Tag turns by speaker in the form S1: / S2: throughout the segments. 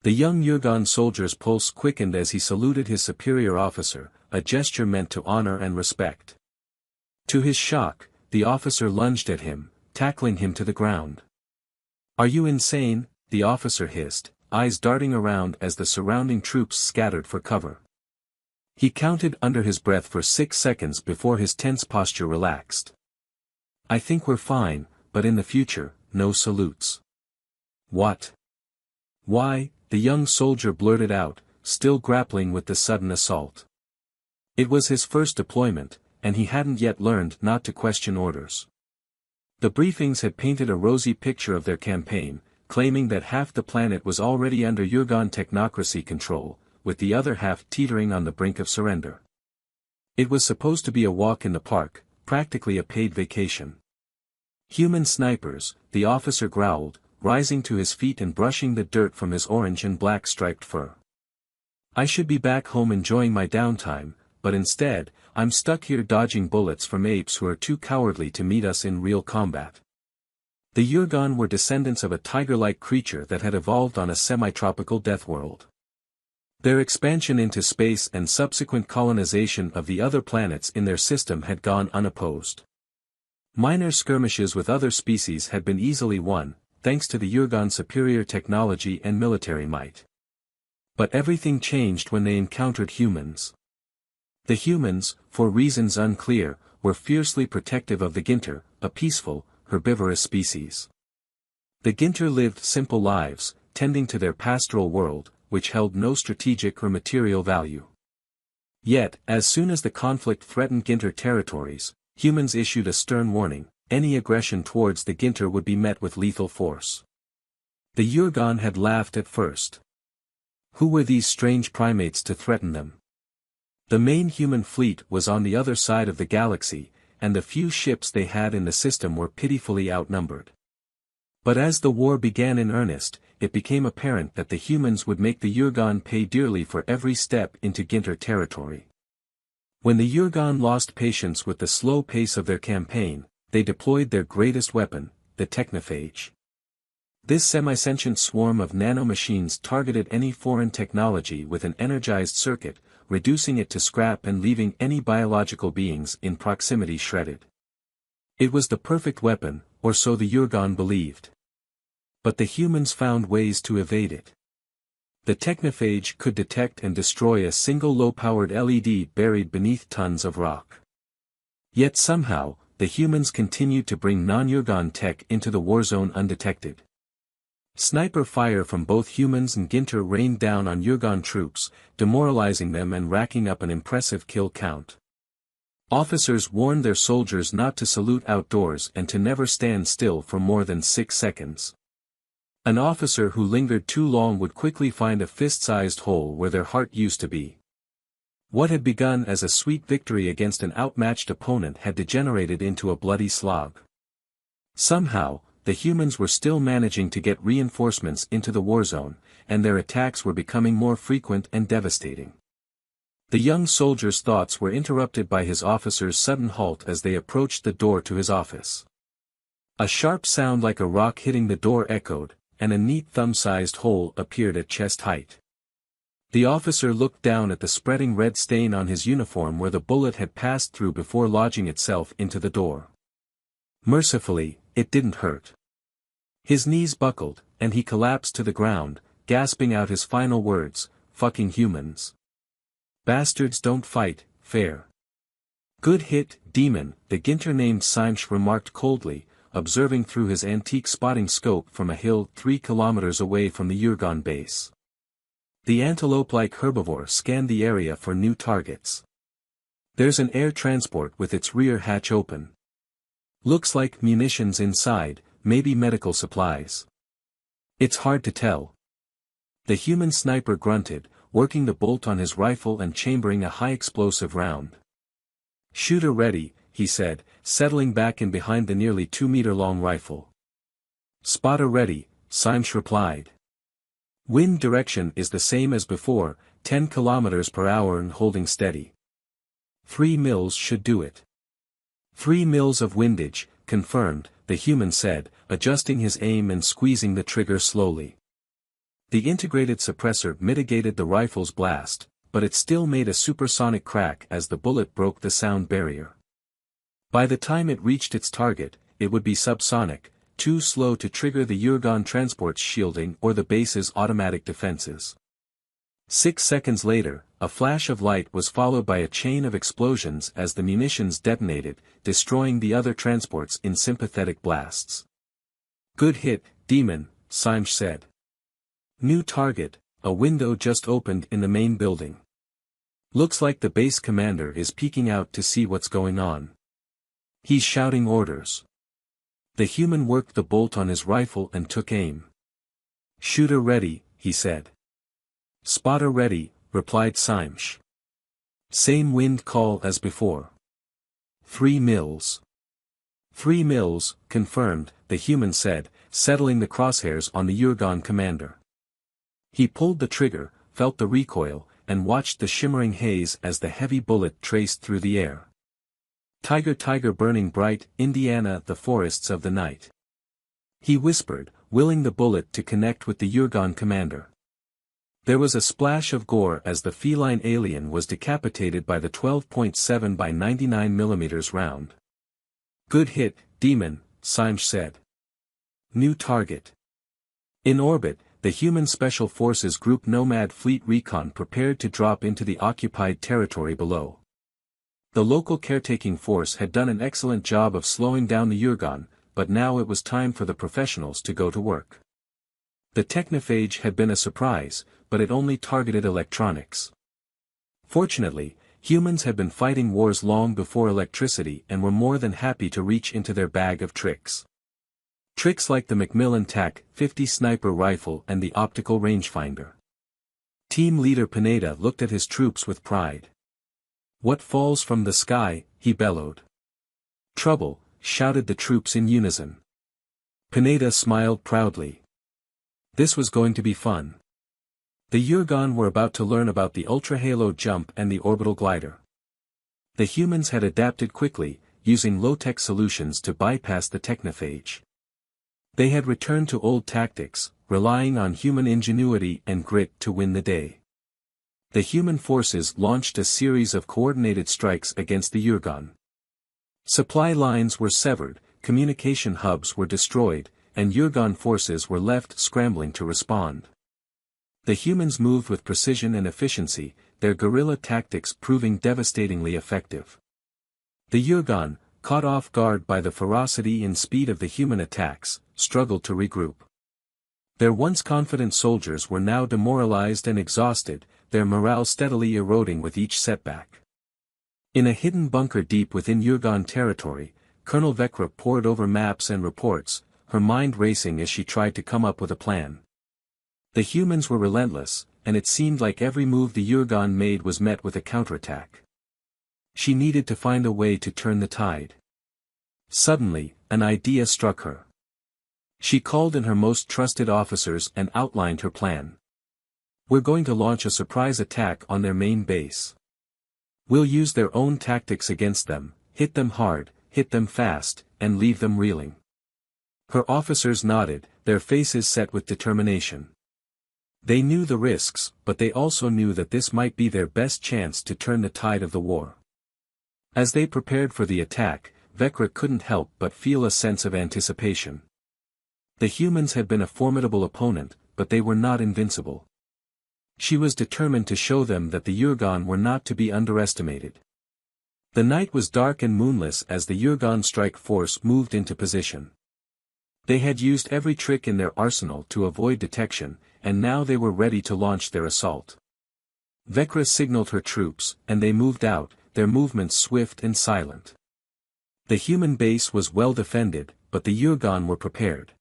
S1: The young Yurgan soldier's pulse quickened as he saluted his superior officer, a gesture meant to honor and respect. To his shock, the officer lunged at him, tackling him to the ground. "Are you insane?" the officer hissed, eyes darting around as the surrounding troops scattered for cover. He counted under his breath for 6 seconds before his tense posture relaxed. "I think we're fine, but in the future, no salutes." "What?" "Why?" the young soldier blurted out, still grappling with the sudden assault. It was his first deployment, and he hadn't yet learned not to question orders. The briefings had painted a rosy picture of their campaign, claiming that half the planet was already under Yurgan technocracy control, with the other half teetering on the brink of surrender. It was supposed to be a walk in the park, practically a paid vacation. "Human snipers," the officer growled, rising to his feet and brushing the dirt from his orange and black striped fur. "I should be back home enjoying my downtime, but instead, I'm stuck here dodging bullets from apes who are too cowardly to meet us in real combat." The Yurgan were descendants of a tiger-like creature that had evolved on a semi-tropical death world. Their expansion into space and subsequent colonization of the other planets in their system had gone unopposed. Minor skirmishes with other species had been easily won, thanks to the Yurgan's superior technology and military might. But everything changed when they encountered humans. The humans, for reasons unclear, were fiercely protective of the Ginter, a peaceful, herbivorous species. The Ginter lived simple lives, tending to their pastoral world, which held no strategic or material value. Yet, as soon as the conflict threatened Ginter territories, humans issued a stern warning: any aggression towards the Ginter would be met with lethal force. The Yurgan had laughed at first. Who were these strange primates to threaten them? The main human fleet was on the other side of the galaxy, and the few ships they had in the system were pitifully outnumbered. But as the war began in earnest, it became apparent that the humans would make the Yurgan pay dearly for every step into Ginter territory. When the Yurgan lost patience with the slow pace of their campaign, they deployed their greatest weapon, the technophage. This semi-sentient swarm of nanomachines targeted any foreign technology with an energized circuit, reducing it to scrap and leaving any biological beings in proximity shredded. It was the perfect weapon, or so the Yurgan believed. But the humans found ways to evade it. The technophage could detect and destroy a single low-powered LED buried beneath tons of rock. Yet somehow, the humans continued to bring non-Yurgan tech into the warzone undetected. Sniper fire from both humans and Ginter rained down on Yurgan troops, demoralizing them and racking up an impressive kill count. Officers warned their soldiers not to salute outdoors and to never stand still for more than 6 seconds. An officer who lingered too long would quickly find a fist-sized hole where their heart used to be. What had begun as a sweet victory against an outmatched opponent had degenerated into a bloody slog. Somehow, the humans were still managing to get reinforcements into the warzone, and their attacks were becoming more frequent and devastating. The young soldier's thoughts were interrupted by his officer's sudden halt as they approached the door to his office. A sharp sound like a rock hitting the door echoed, and a neat thumb-sized hole appeared at chest height. The officer looked down at the spreading red stain on his uniform where the bullet had passed through before lodging itself into the door. Mercifully, it didn't hurt. His knees buckled, and he collapsed to the ground, gasping out his final words, "Fucking humans. Bastards don't fight, fair." "Good hit, demon," the Ginter named Simsh remarked coldly, observing through his antique spotting scope from a hill 3 kilometers away from the Yurgan base. The antelope-like herbivore scanned the area for new targets. "There's an air transport with its rear hatch open. Looks like munitions inside, maybe medical supplies. It's hard to tell." The human sniper grunted, working the bolt on his rifle and chambering a high-explosive round. "Shooter ready," he said, settling back in behind the nearly 2-meter-long rifle. "Spotter ready," Simsh replied. "Wind direction is the same as before, 10 kilometers per hour and holding steady. 3 mils should do it." 3 mils of windage, confirmed, the human said, adjusting his aim and squeezing the trigger slowly. The integrated suppressor mitigated the rifle's blast, but it still made a supersonic crack as the bullet broke the sound barrier. By the time it reached its target, it would be subsonic, too slow to trigger the Yurgon transport's shielding or the base's automatic defenses. 6 seconds later, a flash of light was followed by a chain of explosions as the munitions detonated, destroying the other transports in sympathetic blasts. "Good hit, Demon," Science said. "New target," a window just opened in the main building. "Looks like the base commander is peeking out to see what's going on. He's shouting orders." The human worked the bolt on his rifle and took aim. "Shooter ready," he said. "Spotter ready," replied Science. "Same wind call as before." 3 mils. 3 mils, confirmed, the human said, settling the crosshairs on the Yurgon commander. He pulled the trigger, felt the recoil, and watched the shimmering haze as the heavy bullet traced through the air. "Tiger, tiger, burning bright, Indiana, the forests of the night," he whispered, willing the bullet to connect with the Yurgon commander. There was a splash of gore as the feline alien was decapitated by the 12.7 by 99 mm round. "Good hit, Demon," Science said. New target. In orbit, the human Special Forces Group Nomad Fleet Recon prepared to drop into the occupied territory below. The local caretaking force had done an excellent job of slowing down the Yurgon, but now it was time for the professionals to go to work. The technophage had been a surprise, but it only targeted electronics. Fortunately, humans had been fighting wars long before electricity and were more than happy to reach into their bag of tricks. Tricks like the Macmillan TAC-50 sniper rifle and the optical rangefinder. Team leader Pineda looked at his troops with pride. "What falls from the sky?" he bellowed. "Trouble," shouted the troops in unison. Pineda smiled proudly. This was going to be fun. The Yurgon were about to learn about the ultra-halo jump and the orbital glider. The humans had adapted quickly, using low-tech solutions to bypass the technophage. They had returned to old tactics, relying on human ingenuity and grit to win the day. The human forces launched a series of coordinated strikes against the Yurgon. Supply lines were severed, communication hubs were destroyed, and Yurgon forces were left scrambling to respond. The humans moved with precision and efficiency, their guerrilla tactics proving devastatingly effective. The Yurgon, caught off guard by the ferocity and speed of the human attacks, struggled to regroup. Their once confident soldiers were now demoralized and exhausted, their morale steadily eroding with each setback. In a hidden bunker deep within Yurgon territory, Colonel Vekra pored over maps and reports, her mind racing as she tried to come up with a plan. The humans were relentless, and it seemed like every move the Yurgon made was met with a counterattack. She needed to find a way to turn the tide. Suddenly, an idea struck her. She called in her most trusted officers and outlined her plan. "We're going to launch a surprise attack on their main base. We'll use their own tactics against them, hit them hard, hit them fast, and leave them reeling." Her officers nodded, their faces set with determination. They knew the risks, but they also knew that this might be their best chance to turn the tide of the war. As they prepared for the attack, Vekra couldn't help but feel a sense of anticipation. The humans had been a formidable opponent, but they were not invincible. She was determined to show them that the Yurgon were not to be underestimated. The night was dark and moonless as the Yurgon strike force moved into position. They had used every trick in their arsenal to avoid detection, and now they were ready to launch their assault. Vekra signaled her troops, and they moved out, their movements swift and silent. The human base was well defended, but the Yurgon were prepared.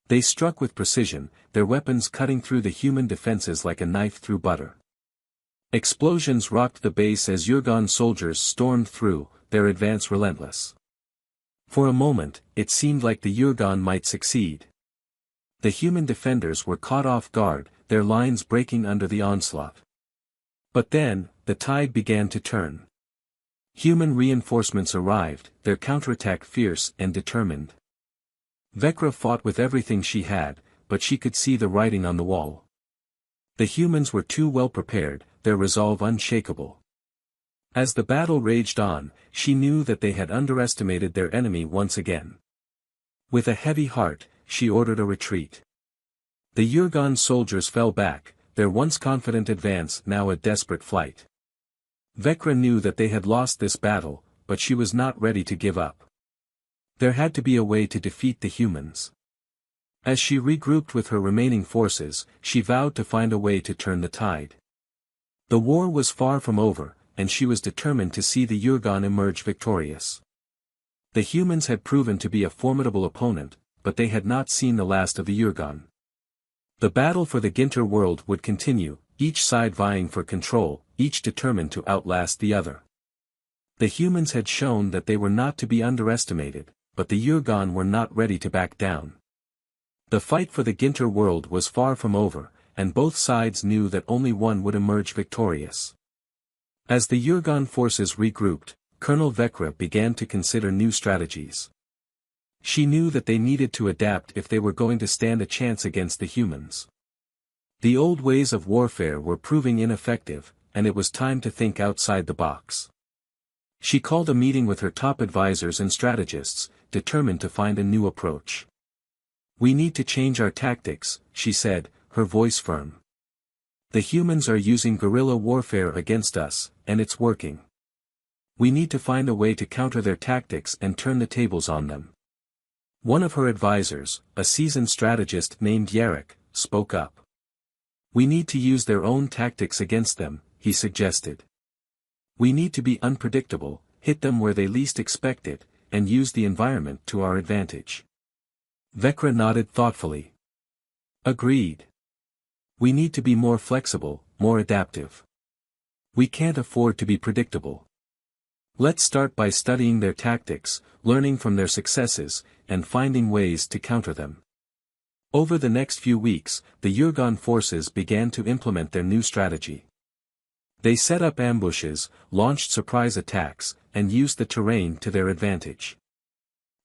S1: They struck with precision, their weapons cutting through the human defenses like a knife through butter. Explosions rocked the base as Yurgon soldiers stormed through, their advance relentless. For a moment, it seemed like the Yurgon might succeed. The human defenders were caught off guard, their lines breaking under the onslaught. But then, the tide began to turn. Human reinforcements arrived, their counterattack fierce and determined. Vekra fought with everything she had, but she could see the writing on the wall. The humans were too well prepared, their resolve unshakable. As the battle raged on, she knew that they had underestimated their enemy once again. With a heavy heart, she ordered a retreat. The Yurgon soldiers fell back, their once confident advance now a desperate flight. Vecra knew that they had lost this battle, but she was not ready to give up. There had to be a way to defeat the humans. As she regrouped with her remaining forces, she vowed to find a way to turn the tide. The war was far from over, and she was determined to see the Yurgon emerge victorious. The humans had proven to be a formidable opponent, but they had not seen the last of the Yurgon. The battle for the Ginter world would continue, each side vying for control, each determined to outlast the other. The humans had shown that they were not to be underestimated, but the Yurgon were not ready to back down. The fight for the Ginter world was far from over, and both sides knew that only one would emerge victorious. As the Yurgon forces regrouped, Colonel Vecra began to consider new strategies. She knew that they needed to adapt if they were going to stand a chance against the humans. The old ways of warfare were proving ineffective, and it was time to think outside the box. She called a meeting with her top advisors and strategists, determined to find a new approach. "We need to change our tactics," she said, her voice firm. "The humans are using guerrilla warfare against us, and it's working. We need to find a way to counter their tactics and turn the tables on them." One of her advisors, a seasoned strategist named Yarrick, spoke up. "We need to use their own tactics against them," he suggested. "We need to be unpredictable, hit them where they least expect it, and use the environment to our advantage." Vecra nodded thoughtfully. "Agreed. We need to be more flexible, more adaptive. We can't afford to be predictable. Let's start by studying their tactics, learning from their successes, and finding ways to counter them." Over the next few weeks, the Yurgon forces began to implement their new strategy. They set up ambushes, launched surprise attacks, and used the terrain to their advantage.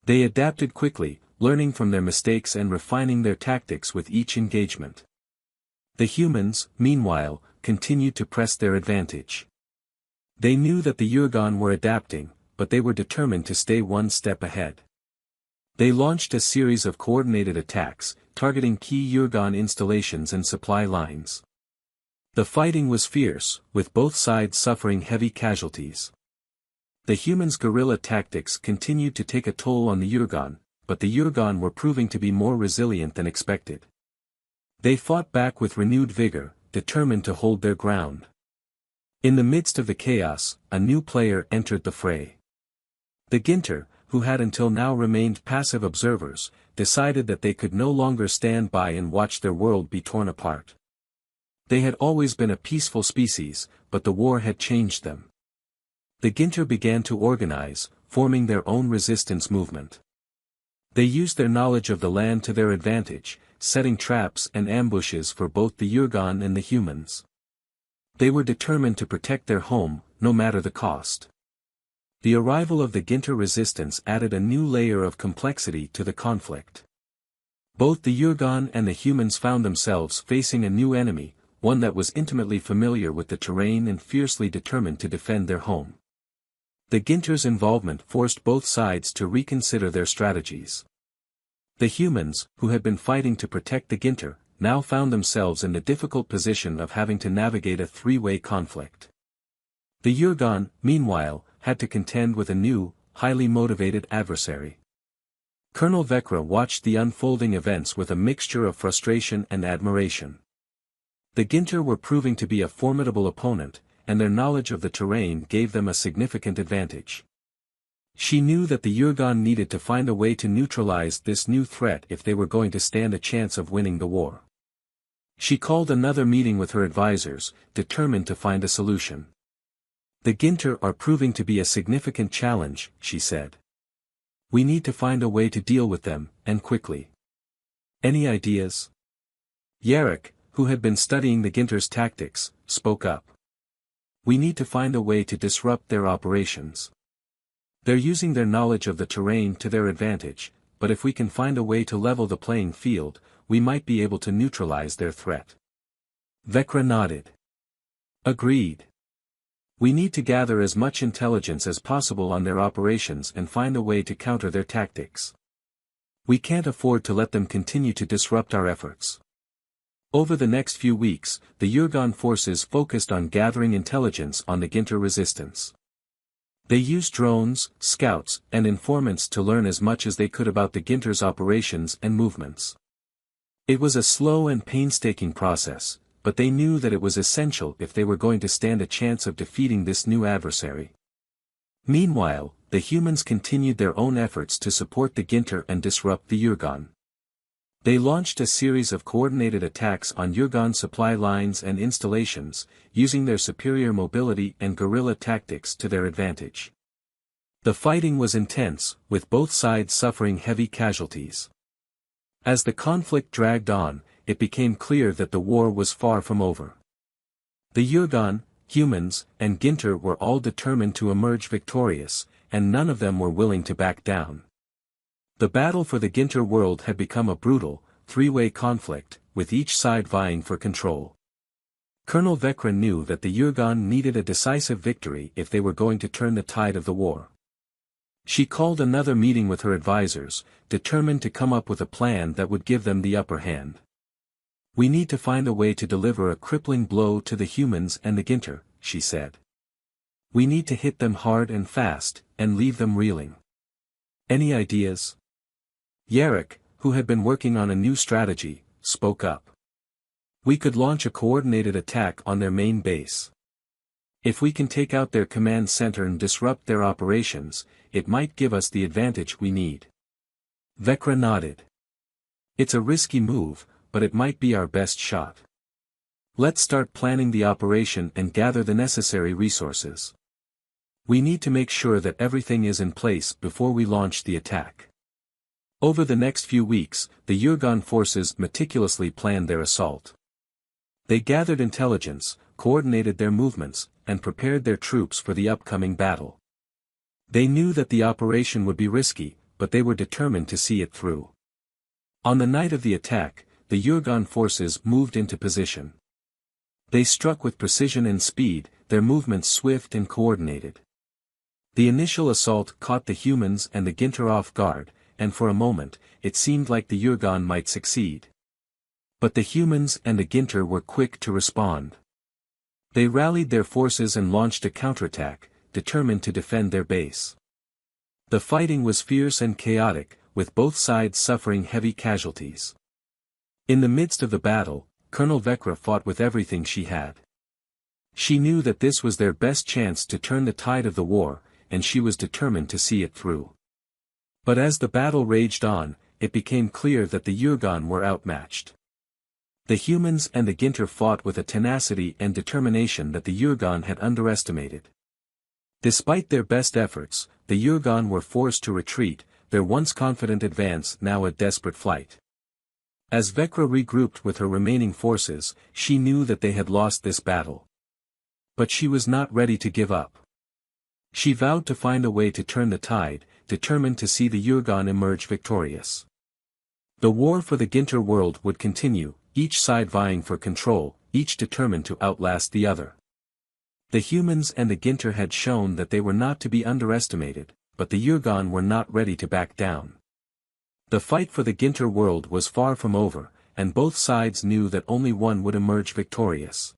S1: They adapted quickly, learning from their mistakes and refining their tactics with each engagement. The humans, meanwhile, continued to press their advantage. They knew that the Yurgon were adapting, but they were determined to stay one step ahead. They launched a series of coordinated attacks, targeting key Yurgon installations and supply lines. The fighting was fierce, with both sides suffering heavy casualties. The humans' guerrilla tactics continued to take a toll on the Yurgon, but the Yurgon were proving to be more resilient than expected. They fought back with renewed vigor, determined to hold their ground. In the midst of the chaos, a new player entered the fray. The Ginter, who had until now remained passive observers, decided that they could no longer stand by and watch their world be torn apart. They had always been a peaceful species, but the war had changed them. The Ginter began to organize, forming their own resistance movement. They used their knowledge of the land to their advantage, setting traps and ambushes for both the Yurgon and the humans. They were determined to protect their home, no matter the cost. The arrival of the Ginter resistance added a new layer of complexity to the conflict. Both the Yurgon and the humans found themselves facing a new enemy, one that was intimately familiar with the terrain and fiercely determined to defend their home. The Ginter's involvement forced both sides to reconsider their strategies. The humans, who had been fighting to protect the Ginter, now found themselves in the difficult position of having to navigate a three-way conflict. The Yurgon, meanwhile, had to contend with a new, highly motivated adversary. Colonel Vecra watched the unfolding events with a mixture of frustration and admiration. The Ginter were proving to be a formidable opponent, and their knowledge of the terrain gave them a significant advantage. She knew that the Yurgon needed to find a way to neutralize this new threat if they were going to stand a chance of winning the war. She called another meeting with her advisors, determined to find a solution. "The Ginter are proving to be a significant challenge," she said. "We need to find a way to deal with them, and quickly. Any ideas?" Yarrick, who had been studying the Ginter's tactics, spoke up. "We need to find a way to disrupt their operations. They're using their knowledge of the terrain to their advantage, but if we can find a way to level the playing field, we might be able to neutralize their threat." Vecra nodded. Agreed. We need to gather as much intelligence as possible on their operations and find a way to counter their tactics. We can't afford to let them continue to disrupt our efforts. Over the next few weeks, the Yurgon forces focused on gathering intelligence on the Ginter resistance. They used drones, scouts, and informants to learn as much as they could about the Ginter's operations and movements. It was a slow and painstaking process, but they knew that it was essential if they were going to stand a chance of defeating this new adversary. Meanwhile, the humans continued their own efforts to support the Ginter and disrupt the Yurgon. They launched a series of coordinated attacks on Yurgon supply lines and installations, using their superior mobility and guerrilla tactics to their advantage. The fighting was intense, with both sides suffering heavy casualties. As the conflict dragged on, it became clear that the war was far from over. The Yurgon, humans, and Ginter were all determined to emerge victorious, and none of them were willing to back down. The battle for the Ginter world had become a brutal, three-way conflict, with each side vying for control. Colonel Vecra knew that the Yurgon needed a decisive victory if they were going to turn the tide of the war. She called another meeting with her advisors, determined to come up with a plan that would give them the upper hand. We need to find a way to deliver a crippling blow to the humans and the Ginter, she said. We need to hit them hard and fast, and leave them reeling. Any ideas? Yarrick, who had been working on a new strategy, spoke up. We could launch a coordinated attack on their main base. If we can take out their command center and disrupt their operations, it might give us the advantage we need. Vecra nodded. It's a risky move, but it might be our best shot. Let's start planning the operation and gather the necessary resources. We need to make sure that everything is in place before we launch the attack. Over the next few weeks, the Yurgon forces meticulously planned their assault. They gathered intelligence, coordinated their movements, and prepared their troops for the upcoming battle. They knew that the operation would be risky, but they were determined to see it through. On the night of the attack, the Yurgon forces moved into position. They struck with precision and speed, their movements swift and coordinated. The initial assault caught the humans and the Ginter off guard, and for a moment, it seemed like the Yurgon might succeed. But the humans and the Ginter were quick to respond. They rallied their forces and launched a counterattack, determined to defend their base. The fighting was fierce and chaotic, with both sides suffering heavy casualties. In the midst of the battle, Colonel Vecra fought with everything she had. She knew that this was their best chance to turn the tide of the war, and she was determined to see it through. But as the battle raged on, it became clear that the Yurgon were outmatched. The humans and the Ginter fought with a tenacity and determination that the Yurgon had underestimated. Despite their best efforts, the Yurgon were forced to retreat, their once confident advance now a desperate flight. As Vecra regrouped with her remaining forces, she knew that they had lost this battle. But she was not ready to give up. She vowed to find a way to turn the tide, determined to see the Yurgon emerge victorious. The war for the Ginter world would continue, each side vying for control, each determined to outlast the other. The humans and the Ginter had shown that they were not to be underestimated, but the Yurgon were not ready to back down. The fight for the Ginter world was far from over, and both sides knew that only one would emerge victorious.